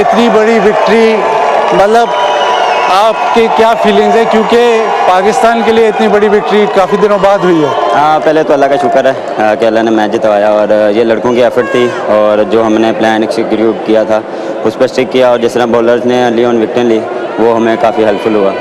इतनी बड़ी विक्ट्री, मतलब आपके क्या फीलिंग्स है, क्योंकि पाकिस्तान के लिए इतनी बड़ी विक्ट्री काफ़ी दिनों बाद हुई है। हाँ, पहले तो अल्लाह का शुक्र है कि अल्लाह ने मैच जितवाया, और ये लड़कों की एफर्ट थी, और जो हमने प्लान एग्जीक्यूट किया था उस पर स्टिक किया, और जिस तरह बॉलर्स ने लियोन विकेट ली वो हमें काफ़ी हेल्पफुल हुआ।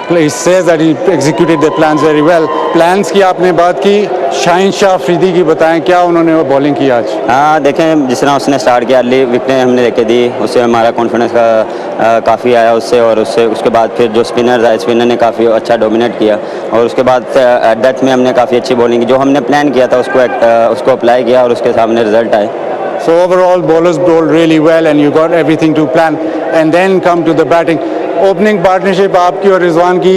He says that he executed the plans very well. Plans की आपने बात की, शाहीन शाह अफरीदी की बताएं, क्या उन्होंने बॉलिंग की आज? हाँ, देखें जिस तरह उसने स्टार्ट किया, अर्ली विकेटें हमने लेके दी, उससे हमारा कॉन्फिडेंस का काफ़ी आया उससे, और उसके बाद फिर जो स्पिनर ने काफ़ी अच्छा डोमिनेट किया, और उसके बाद डेथ में हमने काफ़ी अच्छी बॉलिंग की, जो हमने प्लान किया था उसको अप्लाई किया, और उसके सामने रिजल्ट आए। So overall, bowlers bowled really well, and you got everything to plan, and then come to the batting. Opening partnership आपकी और रिजवान की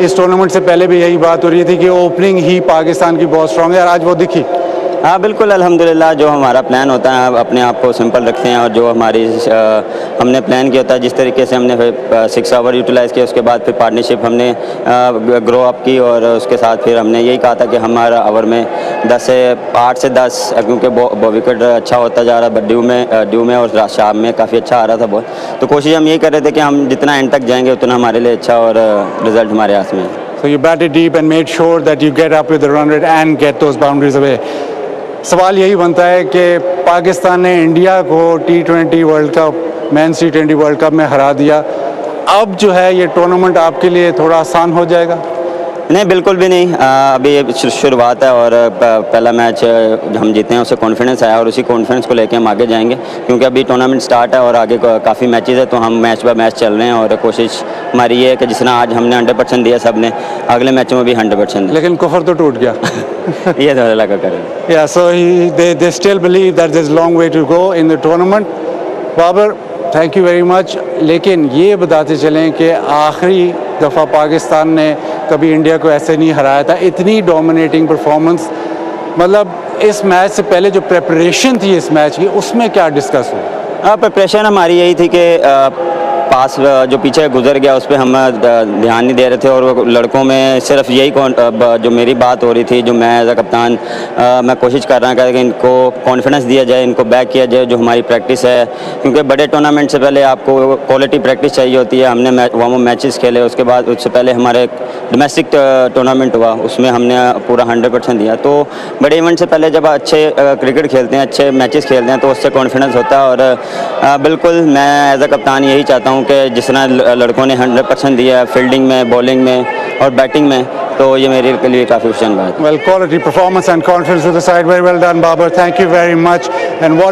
इस टूर्नामेंट से पहले भी यही बात हो रही थी कि ओपनिंग ही पाकिस्तान की बहुत स्ट्रांग है, और आज वो दिखी। हाँ बिल्कुल, अल्हम्दुलिल्लाह, जो हमारा प्लान होता है अपने आप को सिंपल रखते हैं, और जो हमारी हमने प्लान किया होता है, जिस तरीके से हमने फिर 6 ओवर यूटिलाइज़ किया, उसके बाद फिर पार्टनरशिप हमने ग्रो अप की, और उसके साथ फिर हमने यही कहा था कि हमारा ओवर में 8 से 10, क्योंकि विकेट अच्छा होता जा रहा है, ड्यू में और शाम में काफ़ी अच्छा आ रहा था बॉल, तो कोशिश हम यही कर रहे थे कि हम जितना एंड तक जाएंगे उतना हमारे लिए अच्छा, और रिजल्ट हमारे हाथ में है। So you batted deep and made sure that you get up with the run rate and get those boundaries away. सवाल यही बनता है कि पाकिस्तान ने इंडिया को T20 world cup, men's T20 world cup में हरा दिया, अब जो है ये टूर्नामेंट आपके लिए थोड़ा आसान हो जाएगा? नहीं, बिल्कुल भी नहीं, अभी शुरुआत है, और पहला मैच हम जीते हैं उससे कॉन्फिडेंस आया, और उसी कॉन्फिडेंस को लेके हम आगे जाएंगे, क्योंकि अभी टूर्नामेंट स्टार्ट है और आगे काफ़ी मैचेस है, तो हम मैच बाय मैच चल रहे हैं, और कोशिश हमारी ये है कि जितना आज हमने 100% दिया सब ने, अगले मैचों में भी 100% दें। लेकिन कुफर तो टूट गया। ये तो अल्लाह का करें। Yeah, so they still believe that there's a long way to go in the tournament. Babar, thank you very much. लेकिन ये बताते चलें कि आखिरी दफ़ा पाकिस्तान ने कभी इंडिया को ऐसे नहीं हराया था, इतनी डोमिनेटिंग परफॉर्मेंस, मतलब इस मैच से पहले जो प्रेपरेशन थी इस मैच की, उसमें क्या डिस्कस हुआ? हाँ, प्रिपरेशन हमारी यही थी कि पास जो पीछे गुजर गया उस पर हम ध्यान नहीं दे रहे थे, और वो लड़कों में सिर्फ यही जो मेरी बात हो रही थी, जो मैं एज अ कप्तान मैं कोशिश कर रहा था कि इनको कॉन्फिडेंस दिया जाए, इनको बैक किया जाए, जो हमारी प्रैक्टिस है, क्योंकि बड़े टूर्नामेंट से पहले आपको क्वालिटी प्रैक्टिस चाहिए होती है। हमने वार्म अप मैचेस खेले, उसके बाद उससे पहले हमारे डोमेस्टिक टूर्नामेंट हुआ, उसमें हमने पूरा 100% दिया, तो बड़े इवेंट से पहले जब अच्छे क्रिकेट खेलते हैं, अच्छे मैचेस खेलते हैं, तो उससे कॉन्फिडेंस होता है, और बिल्कुल मैं एज अ कप्तान यही चाहता हूँ कि जिस तरह लड़कों ने 100% दिया है फील्डिंग में, बॉलिंग में और बैटिंग में, तो ये मेरे लिए काफ़ी खुशनुमा बात है। Well, quality performance and confidence to the side, very well done, Babar. Thank you very much. And what